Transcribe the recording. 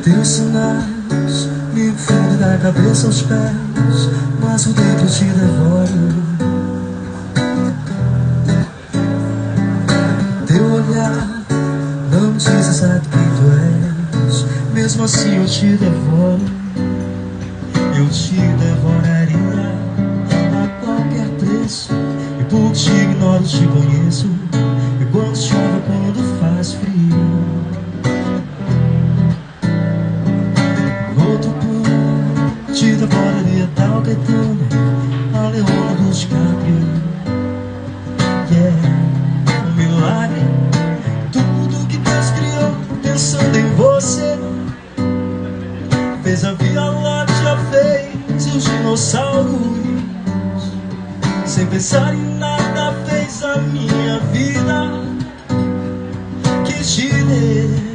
Teus sinais me ferem da cabeça aos pés, mas o dentro te devoro. Teu olhar não diz exato quem tu és, mesmo assim eu te devoro. Eu te devoraria a qualquer preço, e por te ignoro, te conheço. E quando chove, quando faz frio, outro plano te devoraria tal Caetano, a Leona do DiCaprio. Yeah, um milagre, tudo que Deus criou pensando em você. Fez a Via Láctea, fez os dinossauros, sem pensar em nada fez a minha vida. Quis te ler